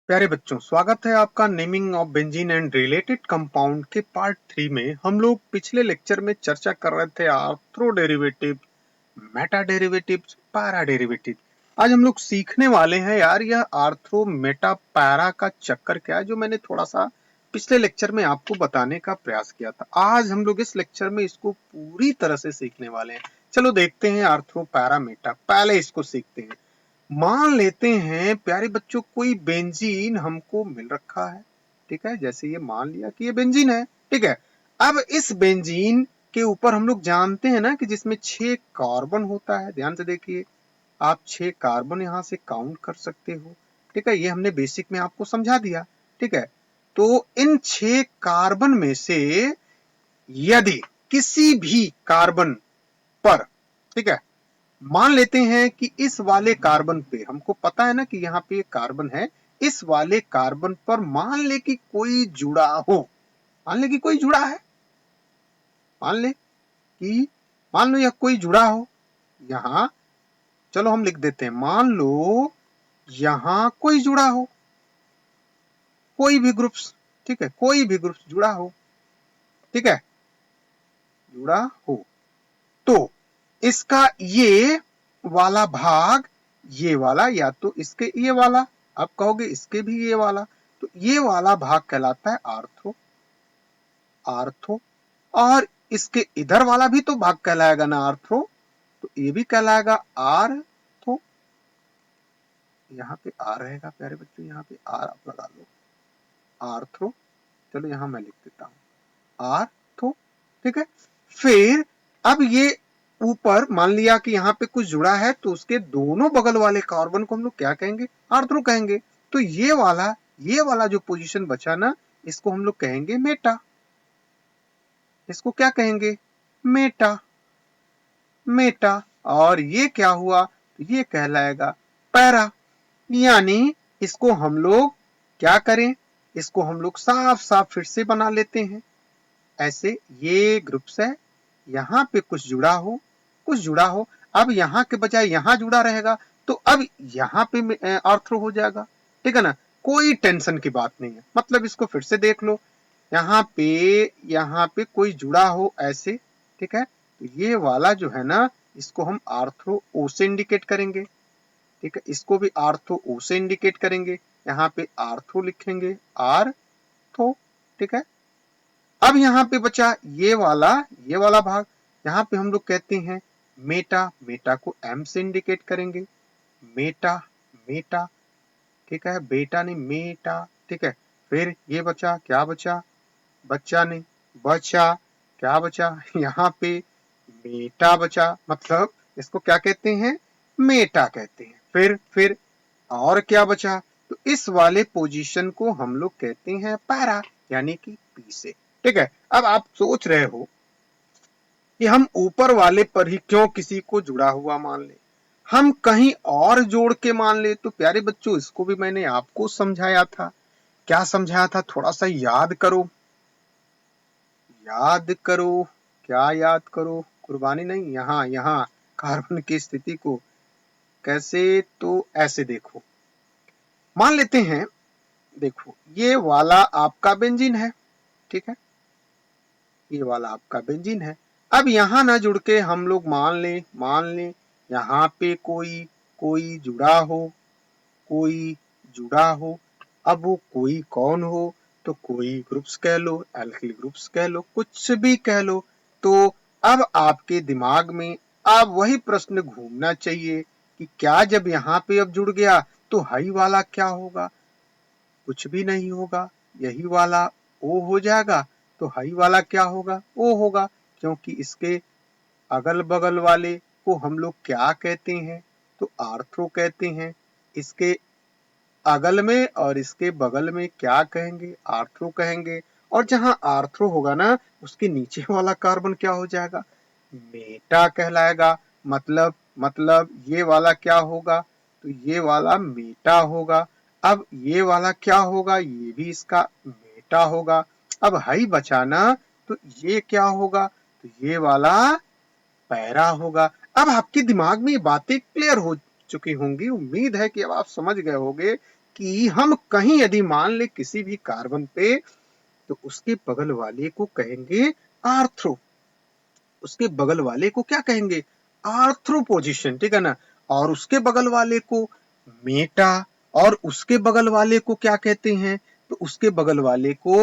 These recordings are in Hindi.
प्यारे बच्चों, स्वागत है आपका naming of benzene and related compound के पार्ट 3 में। हम लोग पिछले लेक्चर में चर्चा कर रहे थे arthro derivative, Meta derivative, para derivative. आज हम लोग सीखने वाले हैं यार यह आर्थ्रो मेटा पैरा का चक्कर क्या है, जो मैंने थोड़ा सा पिछले लेक्चर में आपको बताने का प्रयास किया था। आज हम लोग इस लेक्चर में इसको पूरी तरह से सीखने वाले हैं। चलो देखते हैं आर्थ्रो पैरा मेटा। पहले इसको सीखते हैं। मान लेते हैं प्यारे बच्चों, कोई बेंजीन हमको मिल रखा है। ठीक है, जैसे ये मान लिया कि ये बेंजीन है। ठीक है, अब इस बेंजीन के ऊपर हम लोग जानते हैं ना कि जिसमें 6 कार्बन होता है। ध्यान से देखिए, आप 6 कार्बन यहां से काउंट कर सकते हो। ठीक है, ये हमने बेसिक में आपको समझा दिया। ठीक है, तो इन 6 कार्बन में से यदि किसी भी कार्बन पर, ठीक है, मान लेते हैं कि इस वाले कार्बन पे, हमको पता है ना कि यहाँ पे कार्बन है, इस वाले कार्बन पर मान ले कि कोई जुड़ा हो। मान ले कि कोई जुड़ा है, मान ले कि मान लो यह कोई जुड़ा हो। यहाँ चलो हम लिख देते हैं, मान लो यहाँ कोई जुड़ा हो, कोई भी ग्रुप्स। ठीक है, कोई भी ग्रुप्स जुड़ा हो। ठीक है, जुड़ा हो तो इसका ये वाला भाग, ये वाला, या तो इसके ये वाला, आप कहोगे इसके भी ये वाला, तो ये वाला भाग कहलाता है आर्थो। आर्थो। और इसके इधर वाला भी तो भाग कहलाएगा ना आर्थो, तो ये भी कहलाएगा आर्थो। यहाँ पे आर रहेगा प्यारे बच्चों, यहाँ पे आर आप लगा लो, आर्थो। चलो यहाँ मैं लिख देता हूं आर्थो। ठीक है, फिर अब ये ऊपर मान लिया कि यहाँ पे कुछ जुड़ा है, तो उसके दोनों बगल वाले कार्बन को हम लोग क्या कहेंगे? आर्थ्रो कहेंगे। तो ये वाला जो पोजीशन बचा ना, इसको हम लोग कहेंगे मेटा। इसको क्या कहेंगे? मेटा। मेटा। और ये क्या हुआ? तो ये कहलाएगा पैरा। यानी इसको हम लोग क्या करें? इसको हम लोग साफ साफ फिर से बना लेते हैं। ऐसे ये ग्रुप्स है, यहाँ पे कुछ जुड़ा हो, कुछ जुड़ा हो। अब यहाँ के बजाय यहाँ जुड़ा रहेगा, तो अब यहाँ पे आर्थ्रो हो जाएगा। ठीक है ना, कोई टेंशन की बात नहीं है। मतलब इसको फिर से देख लो, यहाँ पे कोई जुड़ा हो ऐसे। ठीक है, तो ये वाला जो है ना, इसको हम आर्थ्रो ओ से इंडिकेट करेंगे। ठीक है, इसको भी आर्थ्रो ओ से इंडिकेट करेंगे। यहाँ पे आर्थ्रो लिखेंगे, आर्थो। ठीक है, अब यहाँ पे बचा ये वाला भाग। यहाँ पे हम लोग कहते हैं मेटा। मेटा को एम से इंडिकेट करेंगे, मेटा। मेटा। ठीक है, बेटा नहीं, मेटा। ठीक है, फिर ये बचा, क्या बचा? बच्चा नहीं, बचा, क्या बचा? यहाँ पे मेटा बचा। मतलब इसको क्या कहते हैं? मेटा कहते हैं। फिर और क्या बचा? तो इस वाले पोजीशन को हम लोग कहते हैं पैरा, यानी कि पी से। ठीक है, अब आप सोच रहे हो कि हम ऊपर वाले पर ही क्यों किसी को जुड़ा हुआ मान ले, हम कहीं और जोड़ के मान ले। तो प्यारे बच्चों, इसको भी मैंने आपको समझाया था। क्या समझाया था? थोड़ा सा याद करो, याद करो। क्या याद करो? कुर्बानी नहीं, यहाँ यहाँ कार्बन की स्थिति को कैसे, तो ऐसे देखो, मान लेते हैं, देखो ये वाला आपका बेंजीन है। ठीक है, ये वाला आपका बेंजीन है। अब यहाँ ना जुड़ के हम लोग मान ले यहाँ पे कोई जुड़ा हो, कोई जुड़ा हो। अब वो कोई कौन हो? तो कोई ग्रुप्स कह लो, एल्किल ग्रुप्स कह लो, कुछ भी कह लो। तो अब आपके दिमाग में अब वही प्रश्न घूमना चाहिए कि क्या जब यहाँ पे अब जुड़ गया तो हाई वाला क्या होगा? कुछ भी नहीं होगा, यही वाला ओ हो जाएगा। तो हाई वाला क्या होगा? ओ होगा, क्योंकि इसके अगल बगल वाले को हम लोग क्या कहते हैं? तो आर्थ्रो कहते हैं। इसके अगल में और इसके बगल में क्या कहेंगे? आर्थ्रो कहेंगे। और जहां आर्थ्रो होगा ना, उसके नीचे वाला कार्बन क्या हो जाएगा? मेटा कहलाएगा। मतलब ये वाला क्या होगा? तो ये वाला मेटा होगा। अब ये वाला क्या होगा? ये भी इसका मेटा होगा। अब हाई बचाना, तो ये क्या होगा? तो ये वाला पैरा होगा। अब आपके दिमाग में ये बातें क्लियर हो चुकी होंगी। उम्मीद है कि अब आप समझ गए होंगे कि हम कहीं यदि मान ले किसी भी कार्बन पे, तो उसके बगल वाले को कहेंगे आर्थ्रो, उसके बगल वाले को क्या कहेंगे, आर्थ्रो पोजीशन, ठीक है ना। और उसके बगल वाले को मेटा, और उसके बगल वाले को क्या कहते हैं, तो उसके बगल वाले को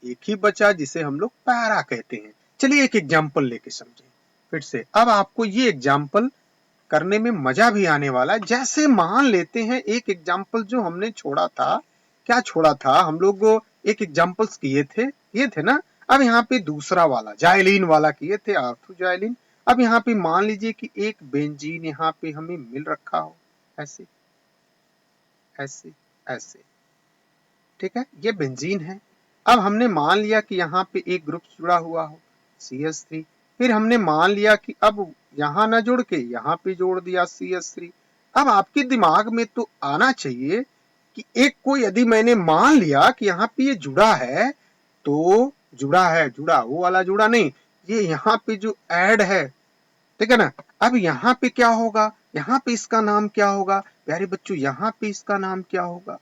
एक ही बचा जिसे हम लोग पैरा कहते हैं। चलिए एक एग्जाम्पल लेके समझें फिर से। अब आपको ये एग्जाम्पल करने में मजा भी आने वाला है। जैसे मान लेते हैं एक एग्जाम्पल जो हमने छोड़ा था, क्या छोड़ा था हम लोग, एक एग्जाम्पल्स किए थे ना। अब यहाँ पे दूसरा वाला जाइलिन वाला किए थे, आर्थ्रोजाइलिन। अब यहाँ पे मान लीजिए कि एक बेंजीन यहाँ पे हमें मिल रखा हो, ऐसे ऐसे ऐसे, ठीक है, ये बेंजीन है। अब हमने मान लिया कि यहाँ पे एक ग्रुप जुड़ा हुआ हो, CH3। फिर हमने मान लिया कि अब यहाँ ना जोड़ के यहाँ पे जोड़ दिया CH3। अब आपके दिमाग में तो आना चाहिए कि एक को यदि मैंने मान लिया कि यहाँ पे ये जुड़ा है, तो जुड़ा है, जुड़ा वो वाला जुड़ा नहीं, ये यहाँ पे जो ऐड है, ठीक है ना। अब यहाँ पे क्या होगा, यहाँ पे इसका नाम क्या होगा प्यारे बच्चों, यहाँ पे इसका नाम क्या होगा।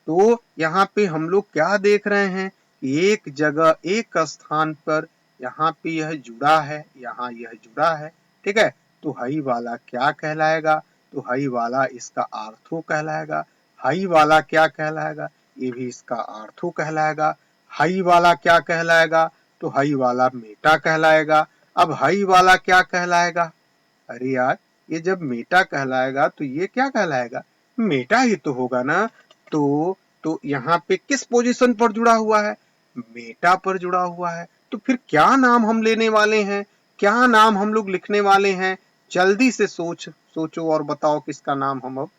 तो यहाँ पे हम लोग क्या देख रहे हैं कि एक जगह एक स्थान पर यहाँ पे यह जुड़ा है, यहाँ यह जुड़ा है, ठीक है। तो हाई वाला क्या कहलाएगा, तो हाई वाला इसका आर्थो कहलाएगा। हाई वाला क्या कहलाएगा, ये भी इसका आर्थो कहलाएगा। हाई वाला क्या कहलाएगा, तो हाई वाला मेटा कहलाएगा। अब हाई वाला क्या कहलाएगा, अरे यार ये जब मेटा कहलाएगा तो ये क्या कहलाएगा, मेटा ही तो होगा ना। तो यहाँ पे किस पोजीशन पर जुड़ा हुआ है, मेटा पर जुड़ा हुआ है। तो फिर क्या नाम हम लेने वाले हैं, क्या नाम हम लोग लिखने वाले हैं, जल्दी से सोचो और बताओ किसका नाम हम अब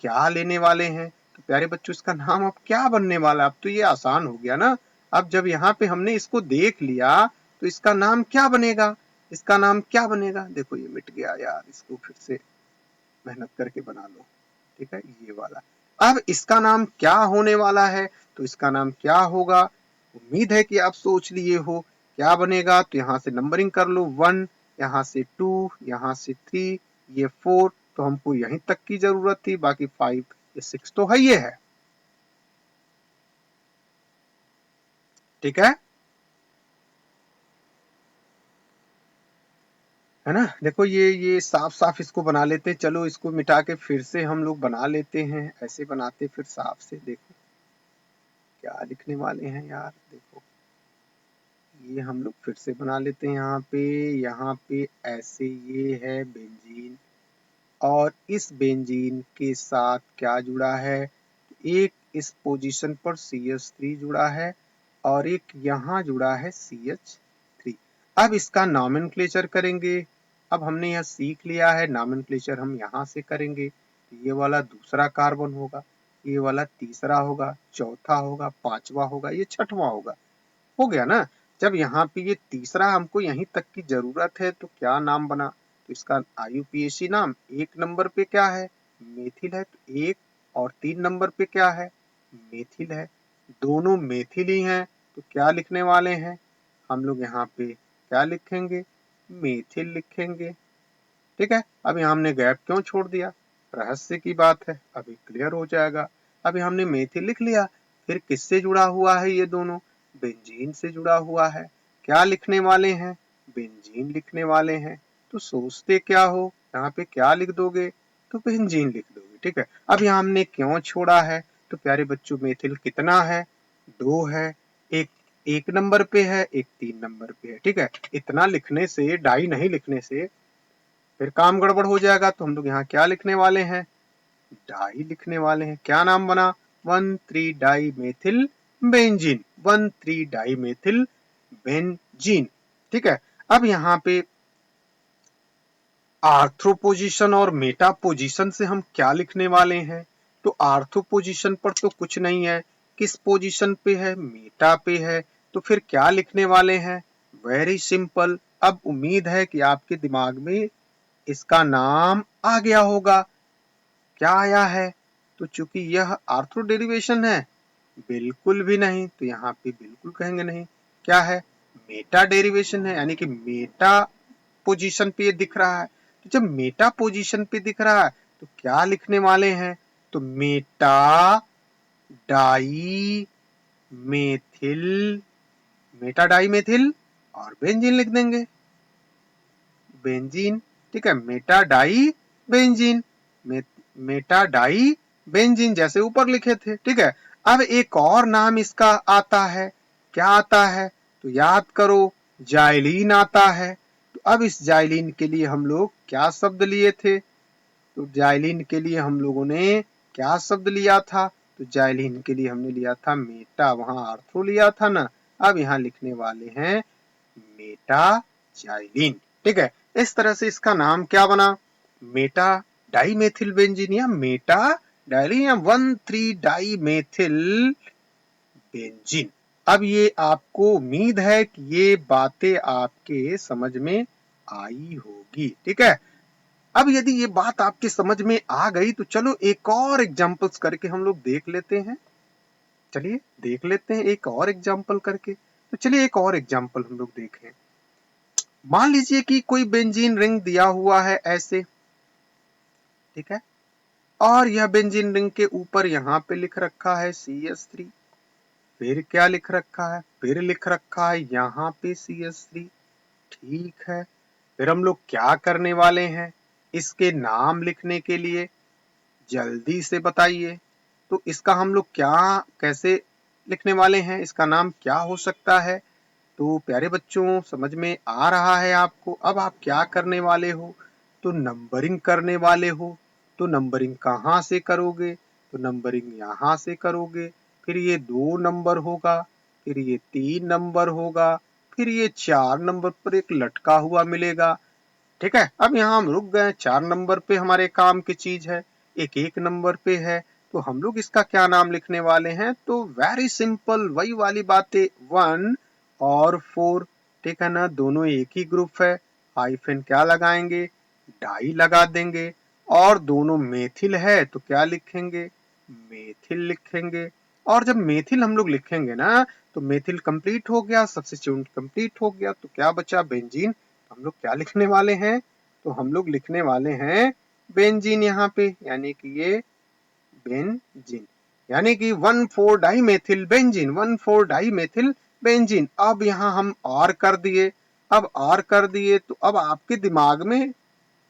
क्या लेने वाले हैं। तो प्यारे बच्चों इसका नाम अब क्या बनने वाला है, अब तो ये आसान हो गया ना। अब जब यहाँ पे हमने इसको देख लिया तो इसका नाम क्या बनेगा, इसका नाम क्या बनेगा, देखो ये मिट गया यार, इसको फिर से मेहनत करके बना लो, ठीक है, ये वाला। अब इसका नाम क्या होने वाला है, तो इसका नाम क्या होगा, उम्मीद है कि आप सोच लिए हो क्या बनेगा। तो यहाँ से नंबरिंग कर लो, 1, यहाँ से 2, यहाँ से 3, ये 4, तो हमको यहीं तक की जरूरत थी, बाकी 5 ये 6 तो है, ये ठीक है ना। देखो ये साफ साफ इसको बना लेते हैं, चलो इसको मिटा के फिर से हम लोग बना लेते हैं, ऐसे बनाते फिर साफ से। देखो क्या लिखने वाले हैं यार, देखो ये हम लोग फिर से बना लेते हैं। यहाँ पे ऐसे ये है बेंजीन, और इस बेंजीन के साथ क्या जुड़ा है, एक इस पोजीशन पर CH3 जुड़ा है, और एक यहाँ जुड़ा है CH3। अब इसका नॉमेनक्लेचर करेंगे। अब हमने यह सीख लिया है, नॉमेनक्लेचर हम यहाँ से करेंगे। ये वाला दूसरा कार्बन होगा, ये वाला तीसरा होगा, चौथा होगा, पांचवा होगा, ये छठवां होगा, हो गया ना। जब यहाँ पे ये तीसरा हमको यहीं तक की जरूरत है, तो क्या नाम बना, तो इसका IUPAC नाम, एक नंबर पे क्या है, मेथिल है, तो एक, और 3 नंबर पे क्या है, मेथिल है, दोनों मेथिल ही हैं। तो क्या लिखने वाले हैं हम लोग, यहाँ पे क्या लिखेंगे, मेथिल लिखेंगे, ठीक है। अभी हमने गैप क्यों छोड़ दिया, रहस्य की बात है, अभी क्लियर हो जाएगा। अभी हमने मेथिल लिख लिया, फिर किससे जुड़ा हुआ है ये दोनों, बेंजीन से जुड़ा हुआ है। क्या लिखने वाले हैं, बेंजीन लिखने वाले हैं। तो सोचते क्या हो, यहाँ पे क्या लिख दोगे, तो बेंजीन लिख दोगे, ठीक है। अब यहाँ हमने क्यों छोड़ा है, तो प्यारे बच्चों मेथिल कितना है, 2 है, एक 1 नंबर पे है, एक 3 नंबर पे है, ठीक है। इतना लिखने से, डाई नहीं लिखने से फिर काम गड़बड़ हो जाएगा। तो हम लोग यहाँ क्या लिखने वाले हैं, डाई लिखने वाले हैं। क्या नाम बना, 1,3 di methyl benzene, 1,3 di methyl benzene, ठीक है। अब यहाँ पे आर्थ्रो पोजीशन और मेटा पोजीशन से हम क्या लिखने वाले हैं, तो आर्थ्रो पोजीशन पर तो कुछ नहीं है, किस पोजीशन पे है, मेटा पे है। तो फिर क्या लिखने वाले हैं, वेरी सिंपल। अब उम्मीद है कि आपके दिमाग में इसका नाम आ गया होगा। क्या आया है, तो चूंकि यह आर्थ्रो डेरिवेशन है, बिल्कुल भी नहीं, तो यहाँ पे बिल्कुल कहेंगे नहीं। क्या है, मेटा डेरिवेशन है, यानी कि मेटा पोजीशन पे ये दिख रहा है। तो जब मेटा पोजीशन पे दिख रहा है तो क्या लिखने वाले हैं, तो meta di methyl, meta di methyl और बेंजीन लिख देंगे, बेंजीन। ठीक है, meta di benzene, meta di benzene जैसे ऊपर लिखे थे। ठीक है, अब एक और नाम इसका आता है, क्या आता है तो याद करो, जाइलीन आता है। तो अब इस जाइलीन के लिए हम लोग क्या शब्द लिए थे, तो जाइलीन के लिए हम लोगों ने क्या शब्द लिया था, तो जाइलीन के लिए हमने लिया था मेटा, वहां आर्थ्रो लिया था ना। अब यहाँ लिखने वाले हैं मेटा जाइलीन। ठीक है, इस तरह से इसका नाम क्या बना, मेटा डाइमेथिल बेंजीन या मेटा डाइलीन या 1,3 डाइमेथिल बेंजीन। अब ये आपको उम्मीद है कि ये बातें आपके समझ में आई होगी। ठीक है, अब यदि ये बात आपके समझ में आ गई तो चलो एक और एग्जांपल्स करके हम लोग देख लेते हैं। चलिए देख लेते हैं एक और एग्जांपल करके। तो चलिए एक और एग्जांपल हम लोग देखें। मान लीजिए कि कोई बेंजीन रिंग दिया हुआ है ऐसे, ठीक है, और यह बेंजीन रिंग के ऊपर यहाँ पे लिख रखा है CH3, फिर क्या लिख रखा है, फिर लिख रखा है यहाँ पे CH3। ठीक है, फिर हम लोग क्या करने वाले हैं, इसके नाम लिखने के लिए जल्दी से बताइए, तो इसका हम लोग क्या कैसे लिखने वाले हैं, इसका नाम क्या हो सकता है। तो प्यारे बच्चों समझ में आ रहा है आपको। अब आप क्या करने वाले हो, तो नंबरिंग करने वाले हो। तो नंबरिंग कहाँ से करोगे, तो नंबरिंग यहाँ से करोगे, फिर ये 2 नंबर होगा, फिर ये 3 नंबर होगा, फिर ये 4 नंबर पर एक लटका हुआ मिलेगा। ठीक है, अब यहाँ हम रुक गए, 4 नंबर पे हमारे काम की चीज है, एक 1 नंबर पे है, तो हम लोग इसका क्या नाम लिखने वाले हैं, तो वेरी सिंपल, वही वाली बातें 1 और 4। ठीक है ना, दोनों एक ही ग्रुप है, हाइफन क्या लगाएंगे, डाई लगा देंगे, और दोनों मेथिल है तो क्या लिखेंगे, मेथिल लिखेंगे। और जब मेथिल हम लोग लिखेंगे ना, तो मेथिल कंप्लीट हो गया, सब्स्टिट्यूट कंप्लीट हो गया, तो क्या बचा, बेंजीन। हम लोग क्या लिखने वाले हैं, तो हम लोग लिखने वाले हैं बेंजीन यहाँ पे, यानी कि ये बेंजीन, यानी कि 1,4 डाइमेथिल बेंजीन, 1,4 डाइमेथिल बेंजीन। अब यहाँ हम और कर दिए, अब और कर दिए तो अब आपके दिमाग में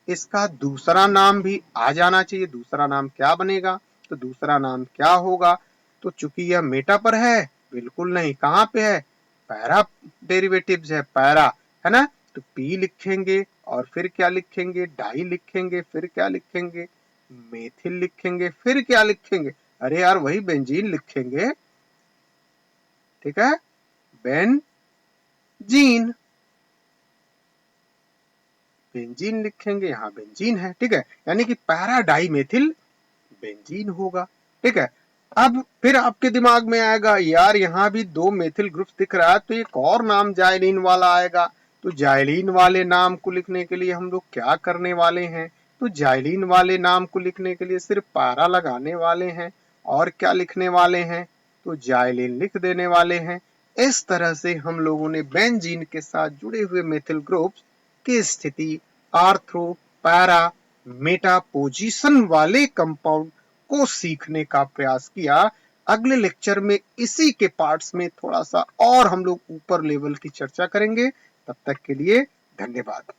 इसका दूसरा नाम भी आ जाना चाहिए। दूसरा नाम क्या बनेगा, तो दूसरा नाम क्या होगा, तो चूंकि यह मेटा पर है, बिल्कुल नहीं, कहाँ पे है, पैरा डेरिवेटिव्स है, पैरा, है ना, तो पी लिखेंगे और फिर क्या लिखेंगे, डाई लिखेंगे, फिर क्या लिखेंगे, मेथिल लिखेंगे, फिर क्या लिखेंगे, अरे यार वही बेंजीन लिखेंगे। ठीक है, बेंजीन, बेंजीन लिखेंगे, यहाँ बेंजीन है। ठीक है, यानी कि पैरा डाइमेथिल बेंजीन होगा। ठीक है, अब फिर आपके दिमाग में आएगा, यार यहाँ भी 2 मेथिल ग्रुप्स दिख रहा है, तो एक और नाम जाइलीन वाला आएगा। तो जाइलीन वाले नाम को लिखने के लिए हम लोग क्या करने वाले हैं, तो जाइलीन वाले नाम को लिखने के लिए सिर्फ पैरा लगाने वाले हैं, और क्या लिखने वाले हैं, तो जाइलीन लिख देने वाले हैं। इस तरह से हम लोगों ने बेंजीन के साथ जुड़े हुए मेथिल ग्रुप्स की स्थिति आर्थ्रो, पैरा, मेटा पोजीशन वाले कंपाउंड को सीखने का प्रयास किया। अगले लेक्चर में इसी के पार्ट्स में थोड़ा सा और हम लोग ऊपर लेवल की चर्चा करेंगे। तब तक के लिए धन्यवाद।